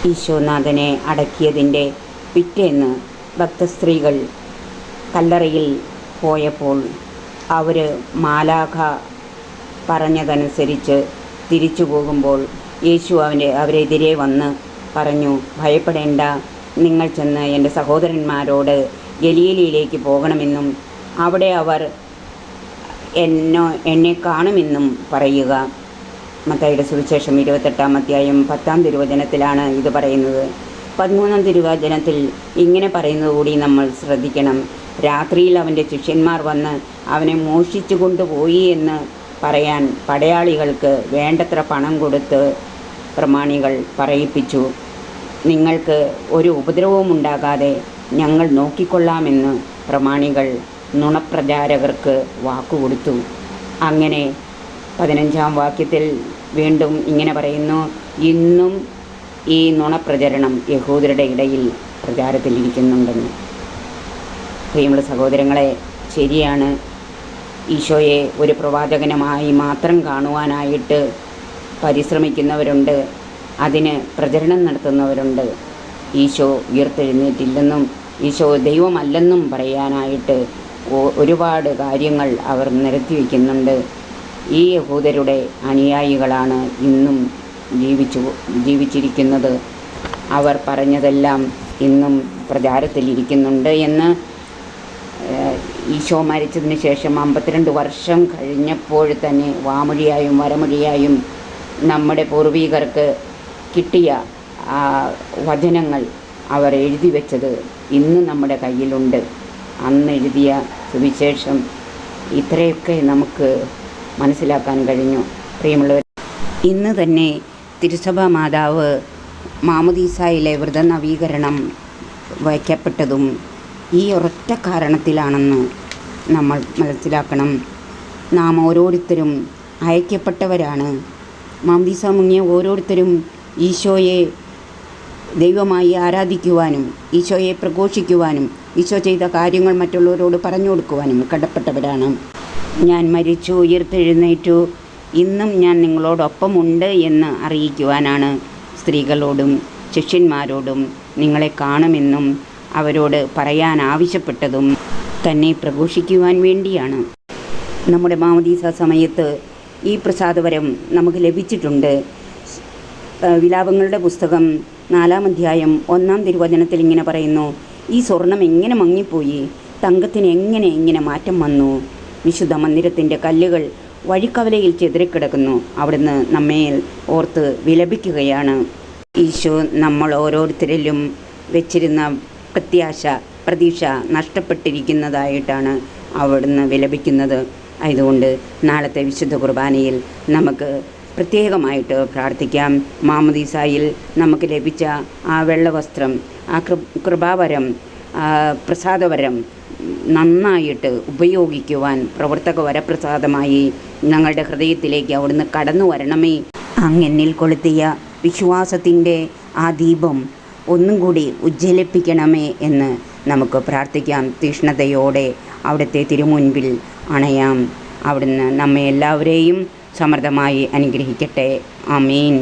ഈശോനാഥനെ അടക്കിയതിൻ്റെ പിറ്റേന്ന് ഭക്തസ്ത്രീകൾ കല്ലറയിൽ പോയപ്പോൾ അവർ മാലാഖ പറഞ്ഞതനുസരിച്ച് തിരിച്ചു പോകുമ്പോൾ യേശു അവരെതിരെ വന്ന് പറഞ്ഞു, ഭയപ്പെടേണ്ട, നിങ്ങൾ ചെന്ന് എൻ്റെ സഹോദരന്മാരോട് ഗലീലയിലേക്ക് പോകണമെന്നും അവിടെ അവർ എന്നെ കാണുമെന്നും പറയുക. മത്തായിയുടെ സുവിശേഷം 28-ാം അധ്യായം 10-ാം തിരുവചനത്തിലാണ് ഇത് പറയുന്നത്. 13-ാം തിരുവചനത്തിൽ ഇങ്ങനെ പറയുന്നത് കൂടി നമ്മൾ ശ്രദ്ധിക്കണം. രാത്രിയിൽ അവൻ്റെ ശിഷ്യന്മാർ വന്ന് അവനെ മോഷ്ടിച്ചു കൊണ്ടുപോയി എന്ന് പറയാൻ പടയാളികൾക്ക് വേണ്ടത്ര പണം കൊടുത്ത് പ്രമാണികൾ പറയിപ്പിച്ചു. നിങ്ങൾക്ക് ഒരു ഉപദ്രവവും ഉണ്ടാകാതെ ഞങ്ങൾ നോക്കിക്കൊള്ളാമെന്ന് പ്രമാണികൾ നുണപ്രചാരകർക്ക് വാക്കുകൊടുത്തു. അങ്ങനെ 15-ാം വാക്യത്തിൽ വീണ്ടും ഇങ്ങനെ പറയുന്നു, ഇന്നും ഈ നുണപ്രചരണം യഹൂദരുടെ ഇടയിൽ പ്രചാരത്തിലിരിക്കുന്നുണ്ടെന്ന്. പ്രിയമുള്ള സഹോദരങ്ങളെ, ശരിയാണ്, ഈശോയെ ഒരു പ്രവാചകനുമായി മാത്രം കാണുവാനായിട്ട് പരിശ്രമിക്കുന്നവരുണ്ട്, അതിന് പ്രചരണം നടത്തുന്നവരുണ്ട്. ഈശോ ഉയർത്തെഴുന്നേറ്റില്ലെന്നും ഈശോ ദൈവമല്ലെന്നും പറയാനായിട്ട് ഒരുപാട് കാര്യങ്ങൾ അവർ നിരത്തി വയ്ക്കുന്നുണ്ട്. ഈ യഹൂദരുടെ അനുയായികളാണ് ഇന്നും ജീവിച്ചിരിക്കുന്നത്. അവർ പറഞ്ഞതെല്ലാം ഇന്നും പ്രചാരത്തിലിരിക്കുന്നുണ്ട് എന്ന് ഈശോ മരിച്ചതിന് ശേഷം 52 വർഷം കഴിഞ്ഞപ്പോൾ തന്നെ വാമൊഴിയായും വരമൊഴിയായും നമ്മുടെ പൂർവികർക്ക് കിട്ടിയ വചനങ്ങൾ അവർ എഴുതി വെച്ചത് ഇന്ന് നമ്മുടെ കയ്യിലുണ്ട്. അന്ന് എഴുതിയ സുവിശേഷം ഇത്രയൊക്കെ നമുക്ക് മനസ്സിലാക്കാൻ കഴിഞ്ഞു. പ്രിയമുള്ളവർ, ഇന്ന് തന്നെ തിരുസഭാ മാതാവ് മാമോദീസായിലെ വ്രതനവീകരണം വയ്ക്കപ്പെട്ടതും ഈ ഒരൊറ്റ കാരണത്തിലാണെന്ന് നമ്മൾ മനസ്സിലാക്കണം. നാം ഓരോരുത്തരും അയക്കപ്പെട്ടവരാണ്. മാമോദീസ മുങ്ങിയ ഓരോരുത്തരും ഈശോയെ ദൈവമായി ആരാധിക്കുവാനും ഈശോയെ പ്രഘോഷിക്കുവാനും ഈശോ ചെയ്ത കാര്യങ്ങൾ മറ്റുള്ളവരോട് പറഞ്ഞു കൊടുക്കുവാനും കടപ്പെട്ടവരാണ്. ഞാൻ മരിച്ചു, ഉയർത്തെഴുന്നേറ്റു, ഇന്നും ഞാൻ നിങ്ങളോടൊപ്പമുണ്ട് എന്ന് അറിയിക്കുവാനാണ് സ്ത്രീകളോടും ശിഷ്യന്മാരോടും നിങ്ങളെ കാണുമെന്നും അവരോട് പറയാൻ ആവശ്യപ്പെട്ടതും തന്നെ പ്രഘോഷിക്കുവാൻ വേണ്ടിയാണ്. നമ്മുടെ മാമോദീസ സമയത്ത് ഈ പ്രസാദവരം നമുക്ക് ലഭിച്ചിട്ടുണ്ട്. വിലാപങ്ങളുടെ പുസ്തകം 4-ാം അധ്യായം 1-ാം തിരുവചനത്തിൽ ഇങ്ങനെ പറയുന്നു, ഈ സ്വർണം എങ്ങനെ മങ്ങിപ്പോയി, തങ്കത്തിന് എങ്ങനെ മാറ്റം വന്നു, വിശുദ്ധ മന്ദിരത്തിൻ്റെ കല്ലുകൾ വഴിക്കവലയിൽ ചെതറിക്കിടക്കുന്നു, അവിടുന്ന് നമ്മെ ഓർത്ത് വിലപിക്കുകയാണ്. ഈശോ നമ്മൾ ഓരോരുത്തരിലും വെച്ചിരുന്ന പ്രതീക്ഷ നഷ്ടപ്പെട്ടിരിക്കുന്നതായിട്ടാണ് അവിടുന്ന് വിലപിക്കുന്നത്. ആയതുകൊണ്ട് നാളത്തെ വിശുദ്ധ കുർബാനയിൽ നമുക്ക് പ്രത്യേകമായിട്ട് പ്രാർത്ഥിക്കാം. മാമോദീസായിൽ നമുക്ക് ലഭിച്ച ആ വെള്ളവസ്ത്രം, ആ കൃപാവരം, പ്രസാദവരം നന്നായിട്ട് ഉപയോഗിക്കുവാൻ പ്രവർത്തക വരപ്രസാദമായി ഞങ്ങളുടെ ഹൃദയത്തിലേക്ക് അവിടുന്ന് കടന്നു വരണമേ. അങ്ങെന്നിൽ കൊളുത്തിയ വിശ്വാസത്തിൻ്റെ ആ ദീപം ഒന്നും കൂടി ഉജ്ജ്വലിപ്പിക്കണമേ എന്ന് നമുക്ക് പ്രാർത്ഥിക്കാം. തീഷ്ണതയോടെ അവിടുത്തെ തിരുമുൻപിൽ അണയാം. അവിടുന്ന് നമ്മെ എല്ലാവരെയും സമൃദ്ധമായി അനുഗ്രഹിക്കട്ടെ. ആമീൻ.